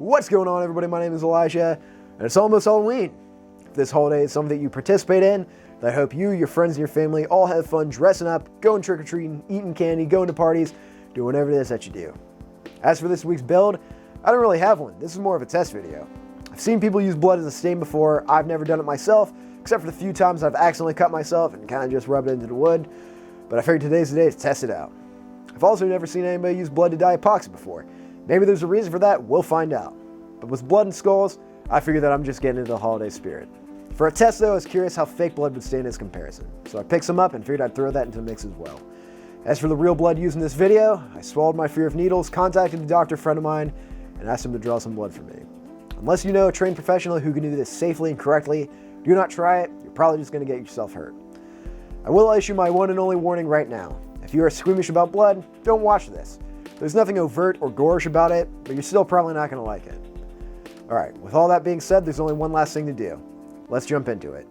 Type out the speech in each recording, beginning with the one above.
What's going on, everybody? My name is Elijah, and it's almost Halloween. If this holiday is something that you participate in, then I hope you, your friends, and your family all have fun dressing up, going trick-or-treating, eating candy, going to parties, doing whatever it is that you do. As for this week's build, I don't really have one. This is more of a test video. I've seen people use blood as a stain before. I've never done it myself, except for the few times I've accidentally cut myself and kind of just rubbed it into the wood, but I figured today's the day to test it out. I've also never seen anybody use blood to dye epoxy before. Maybe there's a reason for that, we'll find out. But with blood and skulls, I figured that I'm just getting into the holiday spirit. For a test though, I was curious how fake blood would stain as comparison. So I picked some up and figured I'd throw that into the mix as well. As for the real blood used in this video, I swallowed my fear of needles, contacted a doctor friend of mine, and asked him to draw some blood for me. Unless you know a trained professional who can do this safely and correctly, do not try it, you're probably just going to get yourself hurt. I will issue my one and only warning right now. If you are squeamish about blood, don't watch this. There's nothing overt or gorish about it, but you're still probably not going to like it. Alright, with all that being said, there's only one last thing to do. Let's jump into it.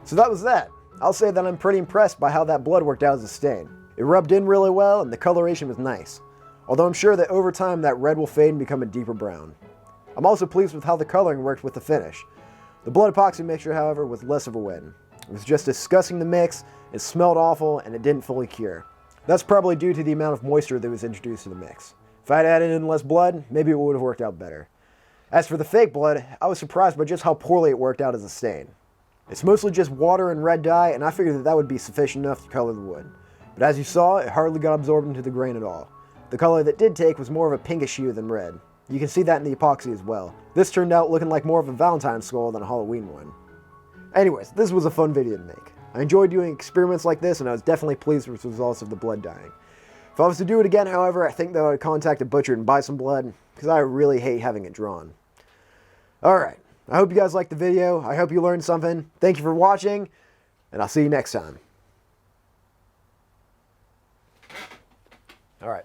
So that was that. I'll say that I'm pretty impressed by how that blood worked out as a stain. It rubbed in really well and the coloration was nice. Although I'm sure that over time that red will fade and become a deeper brown. I'm also pleased with how the coloring worked with the finish. The blood epoxy mixture, however, was less of a win. It was just disgusting to mix, it smelled awful, and it didn't fully cure. That's probably due to the amount of moisture that was introduced to the mix. If I had added in less blood, maybe it would have worked out better. As for the fake blood, I was surprised by just how poorly it worked out as a stain. It's mostly just water and red dye, and I figured that that would be sufficient enough to color the wood. But as you saw, it hardly got absorbed into the grain at all. The color that did take was more of a pinkish hue than red. You can see that in the epoxy as well. This turned out looking like more of a Valentine's skull than a Halloween one. Anyways, this was a fun video to make. I enjoyed doing experiments like this, and I was definitely pleased with the results of the blood dyeing. If I was to do it again, however, I think that I would contact a butcher and buy some blood, because I really hate having it drawn. Alright, I hope you guys liked the video. I hope you learned something. Thank you for watching, and I'll see you next time. Alright.